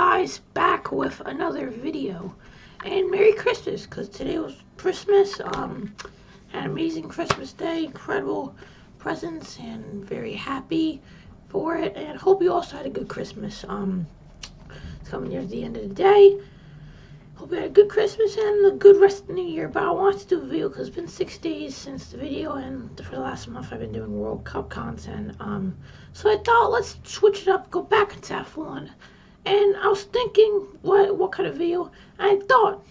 guys, back with another video, and Merry Christmas, because today was Christmas. Had an amazing Christmas day, incredible presents, and very happy for it, and hope you also had a good Christmas. It's coming near the end of the day. Hope you had a good Christmas and a good rest of the New Year. But I wanted to do a video because it's been 6 days since the video, and for the last month I've been doing World Cup content. So I thought, let's switch it up, go back into F1. And I was thinking, what kind of video? And I thought,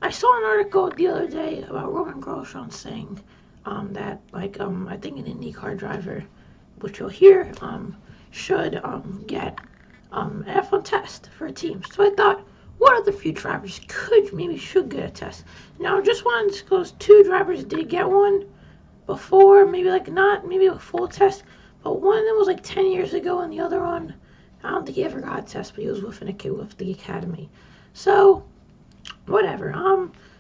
I saw an article the other day about Romain Grosjean saying that, I think an IndyCar driver, which you'll hear, should get an F1 test for a team. So I thought, what other few drivers should get a test? Now, just wanted to disclose 2 drivers did get one before, maybe a full test, but one of them was 10 years ago, and the other one, I don't think he ever got a test, but he was with the academy. So, whatever.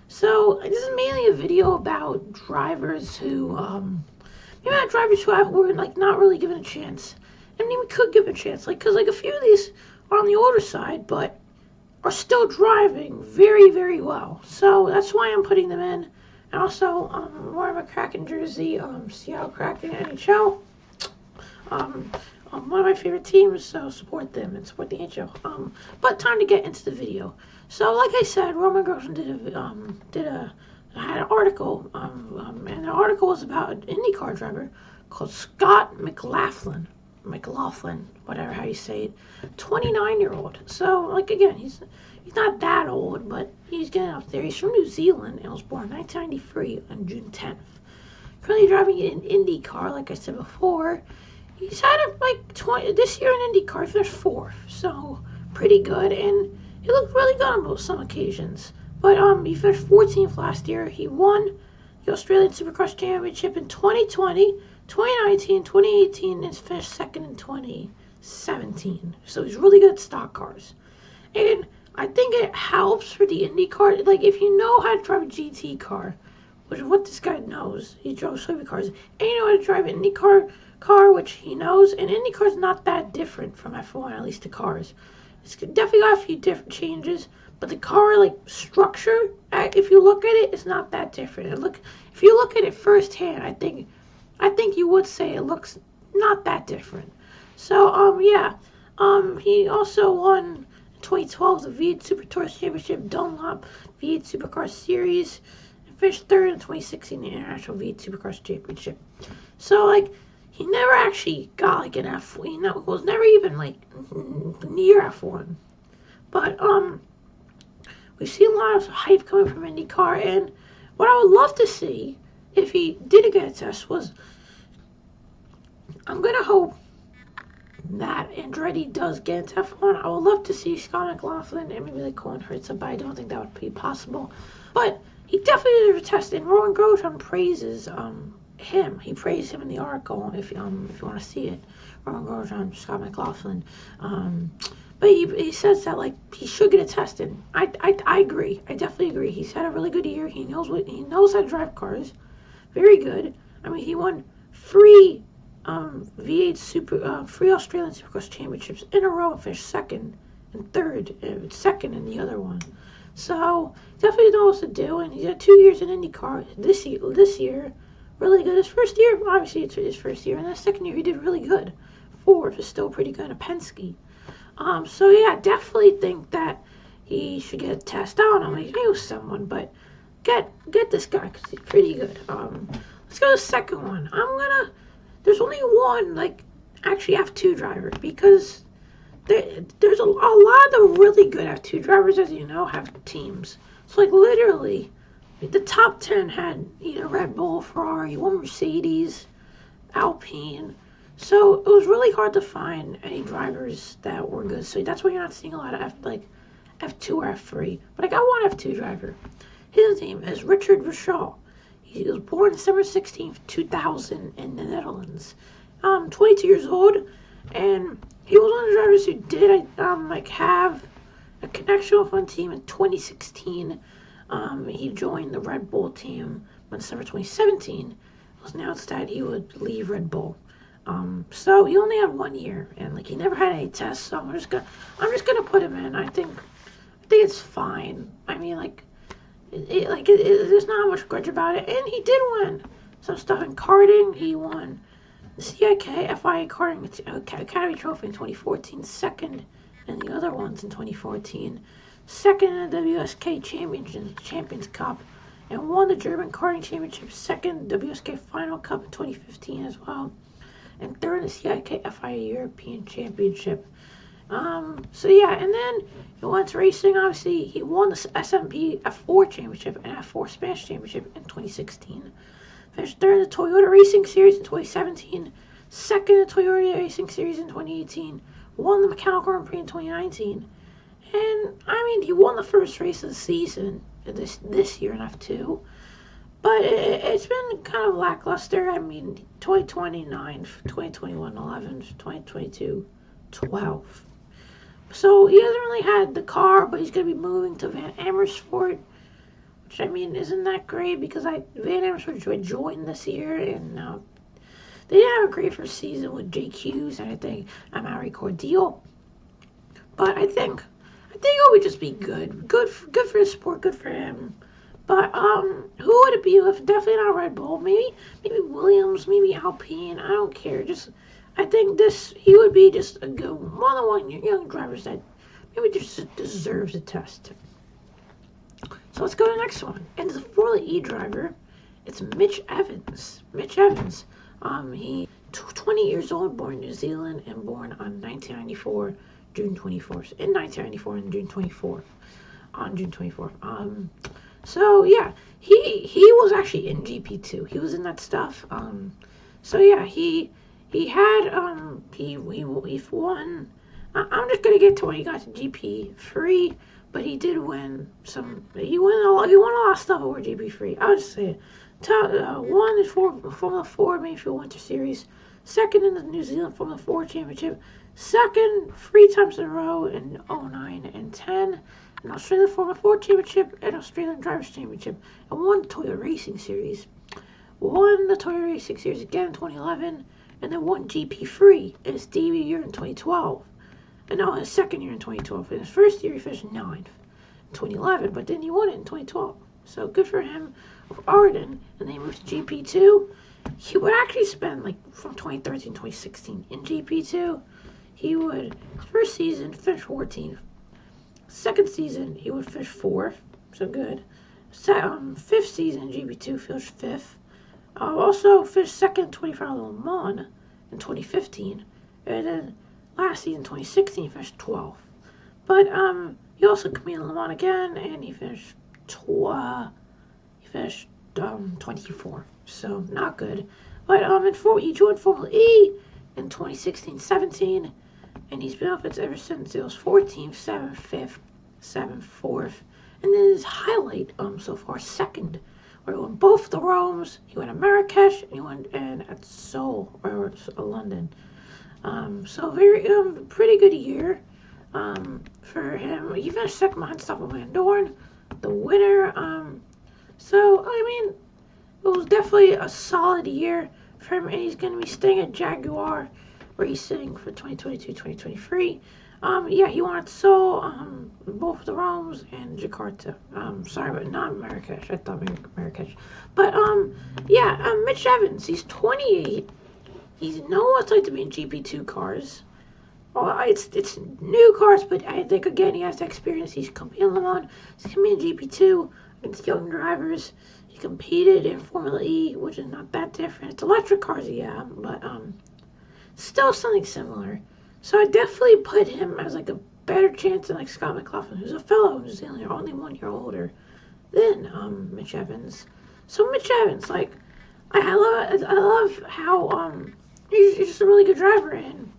So this is mainly a video about drivers who, were not really given a chance. I mean, we could give a chance, because a few of these are on the older side, but are still driving very, very well. So that's why I'm putting them in. And also, wearing my Kraken jersey, Seattle Kraken NHL. One of my favorite teams, so support them and support the NHL. But time to get into the video. So, like I said, Romain Grosjean had an article, and the article was about an IndyCar driver called Scott McLaughlin, whatever how you say it, 29-year-old. So, again, he's not that old, but he's getting up there. He's from New Zealand and was born in 1993 on June 10th. Currently driving an IndyCar, like I said before. He's had this year in IndyCar, he finished 4th, so pretty good, and he looked really good on some occasions. But he finished 14th last year. He won the Australian Supercross Championship in 2020, 2019, 2018, and finished 2nd in 2017. So he's really good at stock cars. And I think it helps for the IndyCar, if you know how to drive a GT car, which is what this guy knows. He drove Chevy cars, and you know how to drive an IndyCar car, which he knows, and IndyCar's not that different from F1, at least the cars. It's definitely got a few different changes, but the car structure, if you look at it, it's not that different. If you look at it firsthand, I think you would say it looks not that different. So he also won in 2012 the V8 Super Tours Championship, Dunlop V8 Supercar Series, and finished 3rd in 2016 the International V8 Supercross Championship. So he never actually got an F1. He was never even near F1. But we see a lot of hype coming from IndyCar, and what I would love to see if he did get a test was, I'm gonna hope that Andretti does get into F1. I would love to see Scott McLaughlin and maybe Colin Herta, but I don't think that would be possible. But he definitely deserves a test, and Romain Grosjean praises him. He praised him in the article, if you want to see it. Romain Grosjean, Scott McLaughlin. But he says that he should get a test, and I agree. I definitely agree. He's had a really good year. He knows how to drive cars. Very good. I mean, he won 3 V8 3 Australian Supercross Championships in a row, and finished 2nd and 3rd, and 2nd in the other one. So definitely knows what to do, and he's had 2 years in IndyCar this year. Really good. His first year, obviously it's his first year, and the second year he did really good. 4th is still pretty good at Penske. So yeah, I definitely think that he should get a test. I don't know, he knows someone, but get this guy because he's pretty good. Let's go to the second one. There's only one, actually F2 driver, because there's a lot of really good F2 drivers, as you know, have teams. So literally, the top 10 had either Red Bull, Ferrari, one Mercedes, Alpine. So it was really hard to find any drivers that were good. So that's why you're not seeing a lot of F2 or F3. But I got one F2 driver. His name is Richard Verschoor. He was born December 16th, 2000 in the Netherlands. 22 years old, and he was one of the drivers who did have a connection with one team in 2016. He joined the Red Bull team in December 2017. It was announced that he would leave Red Bull. So he only had 1 year, and like he never had any tests. So I'm just gonna put him in. I think it's fine. I mean, like, there's not much grudge about it, and he did win some stuff in karting. He won the CIK FIA Karting Academy Trophy in 2014, second in the other ones in 2014, second in the WSK Champions Cup, and won the German Karting Championship, second WSK Final Cup in 2015 as well, and third in the CIK FIA European Championship. So yeah, and then he went to racing. Obviously, he won the SMP F4 Championship and F4 Spanish Championship in 2016. Finished third in the Toyota Racing Series in 2017, second in the Toyota Racing Series in 2018, won the Mechanical Grand Prix in 2019, and I mean, he won the first race of the season this year in F2. But it's been kind of lackluster. I mean, 2020 9th, 2021 11th, 2022 12th. So he hasn't really had the car, but he's going to be moving to Van Amersfoort, which I mean isn't that great because Van Amersfoort joined this year, and they didn't have a great first season with Jake Hughes and I think Amaury Cordial. But I think it would just be good for the sport, good for him. But who would it be with? Definitely not Red Bull. Maybe Williams, maybe Alpine. I don't care. I think he would be just a good one of the young drivers that maybe just deserves a test. So let's go to the next one. And the Formula E driver, it's Mitch Evans. He 20 years old, born in New Zealand, and born on 1994, June 24th. In 1994, and June 24th. On June 24th. So yeah, he was actually in GP2. He was in that stuff. So yeah, he won. I'm just gonna get to when he got to GP3, but he did win some. He won a lot of stuff over GP3. I would just say, one is Formula 4 Mayfield Winter Series, second in the New Zealand Formula 4 Championship, second 3 times in a row in 09 and 10. An Australian Formula 4 Championship and Australian Drivers' Championship, and won the Toyota Racing Series. Won the Toyota Racing Series again in 2011, and then won GP3 in his debut year in 2012. And now in his second year in 2012. In his first year, he finished 9th in 2011, but then he won it in 2012. So good for him with Arden, and then he moved to GP2. He would actually spend, like, from 2013 to 2016 in GP2. He would, his first season, finish 14th. Second season, he would finish 4th, so good. Fifth season, GP2, finished 5th. Also finished second 25 Le Mans in 2015, and then last season, 2016, finished 12th. But he also competed in Le Mans again, and he finished 24th, so not good. But he joined Formula E in 2016-17. And he's been up ever since. It was 14th, 7th, 5th, 7th, 4th. And then his highlight so far, second, where he won both the Romes. He went at Marrakesh, and he went at Seoul, or London. So very pretty good year for him. He finished second behind Stoffel Vandoorne, the winner. So, I mean, it was definitely a solid year for him. And he's going to be staying at Jaguar Racing for 2022-2023. Yeah, he won at Seoul, both the Romes and Jakarta. Sorry, but not Marrakesh. I thought Marrakesh. But yeah, Mitch Evans. He's 28. He's known what it's like to be in GP2 cars. Well, it's new cars, but I think again he has the experience. He's competing in Le Mans. He's competing in GP2 against young drivers. He competed in Formula E, which is not that different. It's electric cars, yeah, but still something similar. So I definitely put him as like a better chance than like Scott McLaughlin, who's a fellow New Zealander, only 1 year older than Mitch Evans. So Mitch Evans, like I love how he's just a really good driver, and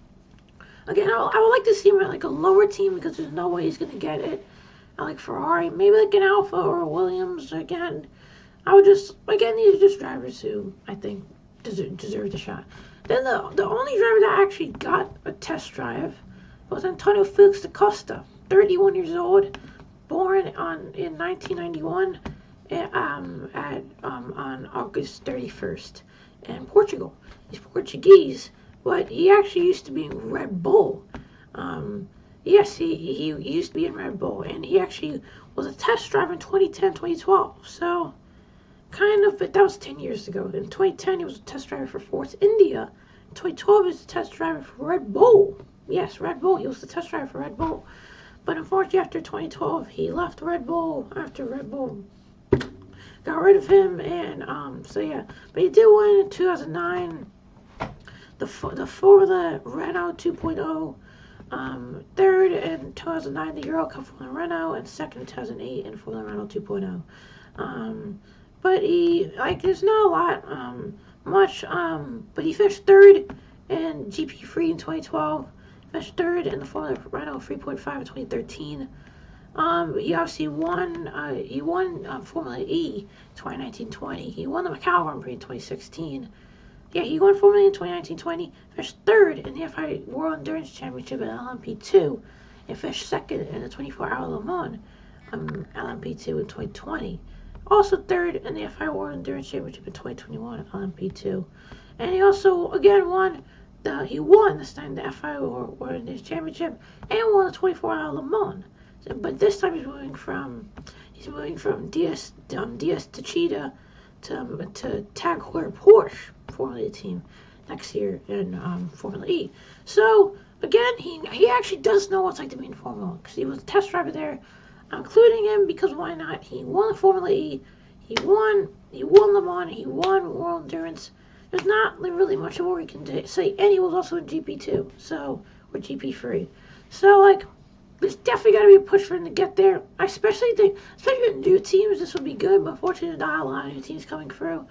again I would like to see him at like a lower team because there's no way he's gonna get it. I like Ferrari, maybe like an Alfa or a Williams. Again, these are just drivers who I think deserve the shot. Then the only driver that actually got a test drive was Antonio Felix da Costa, 31 years old, born in 1991 on August 31st in Portugal. He's Portuguese, but he actually used to be in Red Bull. Yes, he used to be in Red Bull, and he actually was a test driver in 2010, 2012. So, kind of, but that was 10 years ago. In 2010, he was a test driver for Force India. In 2012, he was a test driver for Red Bull. Yes, Red Bull. He was the test driver for Red Bull. But unfortunately, after 2012, he left Red Bull after Red Bull got rid of him, and so yeah. But he did win in 2009 the Formula Renault 2.0, third in 2009 the Euro Cup Formula Renault, and second in 2008 in Formula Renault 2.0. But there's not a lot, much, but he finished third in GP3 in 2012, finished third in the Formula Renault 3.5 in 2013. He obviously won, Formula E 2019-20. He won the Macau Grand Prix in 2016. Yeah, he won Formula E in 2019-20, finished third in the FI World Endurance Championship at LMP2, and finished second in the 24-hour Le Mans LMP2 in 2020. Also third in the FI World Endurance Championship in 2021 at LMP2. And he also, again, won this time the FI World Endurance Championship, and won the 24-hour Le Mans. But this time he's moving from DS Techeetah to Tag Heuer Porsche Formula E team next year in Formula E. So again, he actually does know what it's like to be in Formula 1 because he was a test driver there. I'm including him because why not? He won the Formula E, he won Le Mans, he won World Endurance. There's not really much more we can say, and he was also in GP2, or GP3. So like, there's definitely got to be a push for him to get there. I especially think, with new teams, this would be good, but fortunately, not a lot of new teams coming through.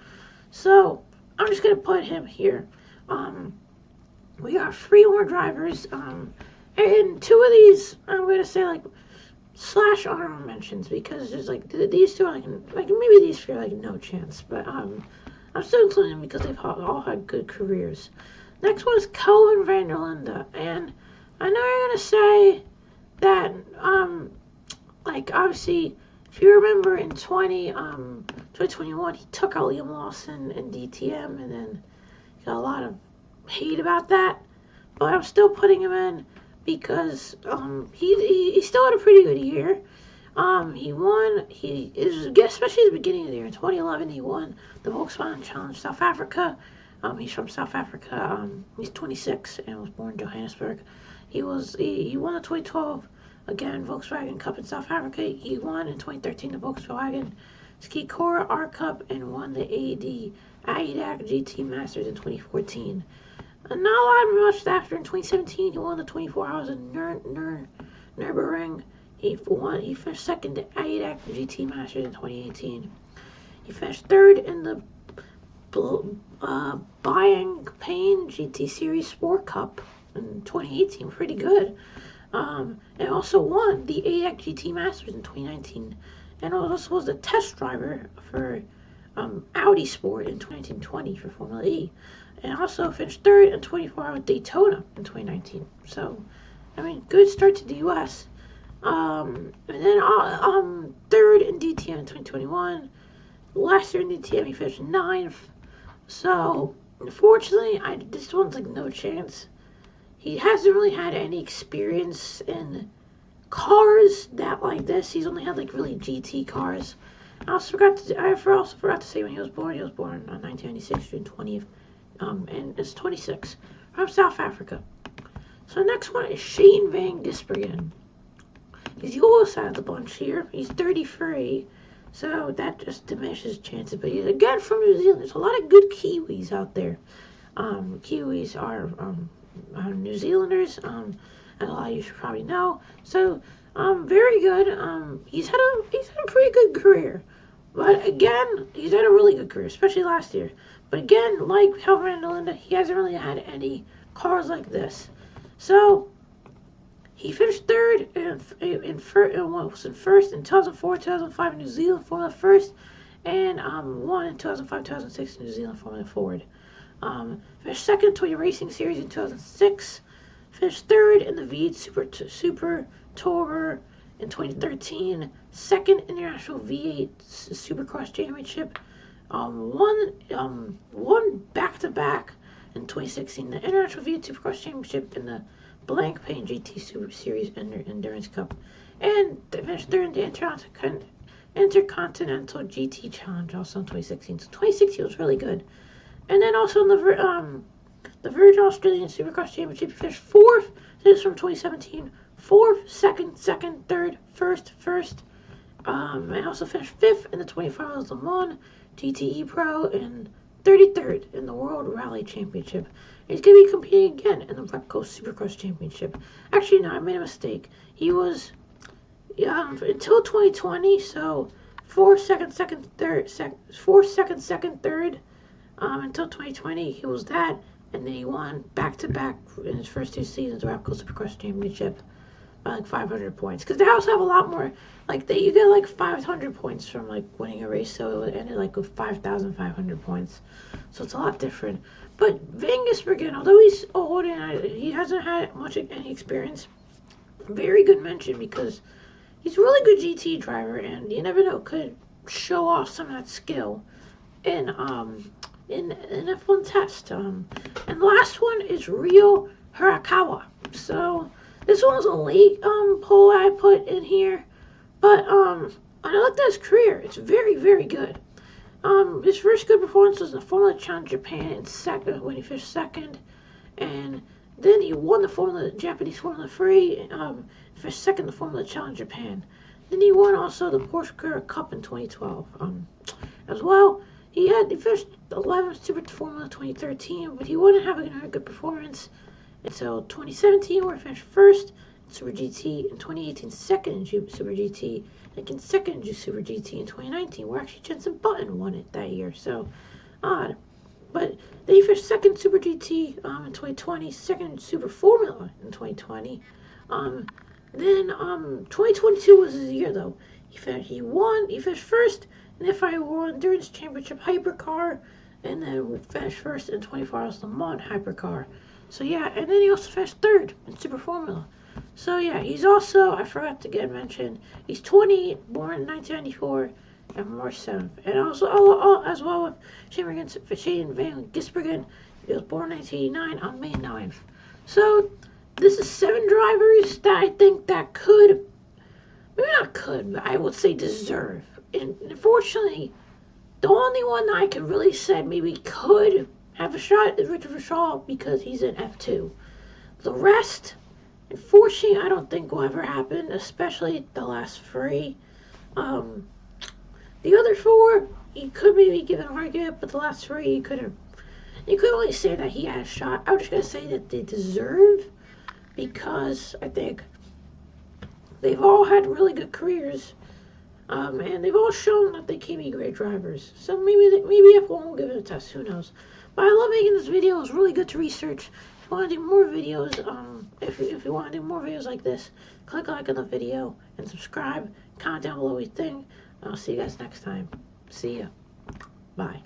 So, I'm just going to put him here. We got 3 more drivers, and 2 of these, I'm going to say, slash honorable mentions, because there's, these 2 are, maybe these 3 are, no chance, but, I'm still including them because they've all had good careers. Next one is Kelvin van der Linde, and I know you're going to say that, obviously, if you remember in 2021, he took out Liam Lawson in DTM, and then got a lot of hate about that, but I'm still putting him in because, he still had a pretty good year. He won, especially at the beginning of the year, in 2011, he won the Volkswagen Challenge South Africa. He's from South Africa, he's 26, and was born in Johannesburg. He won the 2012, again, Volkswagen Cup in South Africa. He won in 2013 the Volkswagen Skikora R Cup and won the ADAC GT Masters in 2014. And not a lot much after. In 2017, he won the 24 Hours in Nürburgring. He finished second at ADAC GT Masters in 2018. He finished third in the Bayang Pain GT Series Sport Cup in 2018, pretty good. And also won the ADAC GT Masters in 2019, and also was the test driver for Audi Sport in 2019-20 for Formula E, and also finished third in 24-hour Daytona in 2019. So, I mean, good start to the U.S. And then third in DTM in 2021. Last year in DTM he finished 9th. So, unfortunately, this one's no chance. He hasn't really had any experience in cars that like this. He's only had really GT cars. I also forgot to say when he was born. He was born on 1996, June 20th, and is 26, from South Africa. So next one is Shane van Gisbergen. He's the oldest out of the bunch here. He's 33, so that just diminishes chances. But he's again from New Zealand. There's a lot of good Kiwis out there. Kiwis are New Zealanders, and a lot of you should probably know. So, very good. He's had a pretty good career, but again, he's had a really good career, especially last year. But again, like Kelvin van der Linde, he hasn't really had any cars like this. So, he finished third in first in 2004, 2005 in New Zealand Formula First, and won in 2005, 2006 in New Zealand Formula Ford. Finished second in Toyota Racing Series in 2006. Finished third in the V8 Super Tourer in 2013. Second International V8 Supercross Championship. Won back-to-back in 2016, the International V8 Supercross Championship in the Blancpain GT Super Series Endurance Cup, and they finished third in the Intercontinental GT Challenge also in 2016. So 2016 was really good. And then also in the Virgin Australian Supercross Championship, he finished fourth. This is from 2017. Fourth, second, third, first. And also finished fifth in the 24 Hours Le Mans GTE Pro and 33rd in the World Rally Championship. He's going to be competing again in the Repco Supercross Championship. Actually, no, I made a mistake. He was until 2020, so fourth, second, third. Until 2020, he was that, and then he won back-to-back in his first 2 seasons of Repco Supercross Championship by like 500 points. Because they also have a lot more, like you get like 500 points from like winning a race, so it ended like with 5,500 points. So it's a lot different. But Van Gisbergen, although he's old and he hasn't had much any experience, very good mention because he's a really good GT driver, and you never know, could show off some of that skill in F1 test. And the last one is Ryo Hirakawa. So this one was a late poll I put in here, but I looked at his career. It's very, very good. His first good performance was in the Formula Challenge Japan in second, when he finished second, and then he won the Japanese Formula 3, finished second in the Formula Challenge Japan. Then he won also the Porsche Carrera Cup in 2012 as well. He finished 11th Super Formula 2013, but he wasn't having a good performance until 2017, where he finished first in Super GT, in 2018 second in Super GT, and again second in Super GT in 2019, where actually Jenson Button won it that year. So odd. But then he finished second in Super GT in 2020, second in Super Formula in 2020. Then 2022 was his year though. He finished first in the FIA World Endurance Championship Hypercar, and then finished first in 24 Hours Le Mans Hypercar. So yeah, and then he also finished third in Super Formula. So yeah, he's also, I forgot to get mentioned, he's 20, born in 1994, and March 7th. And also, as well with Shane Van Gisbergen, he was born in 1989 on May 9th. So this is 7 drivers that I think that could, maybe not could, but I would say deserve. And unfortunately, the only one that I could really say maybe could have a shot is Richard Verscholl, because he's in F2. The rest, unfortunately, I don't think will ever happen, especially the last 3. The other 4, you could maybe give an argument, but the last 3, you could only say that he had a shot. I was just going to say that they deserve, because I think they've all had really good careers, and they've all shown that they can be great drivers. So maybe F1 will give it a test, who knows. But I love making this video. It was really good to research. If you want to do more videos, if you want to do more videos like this, click like on the video and subscribe. Comment down below what you think. I'll see you guys next time. See ya. Bye.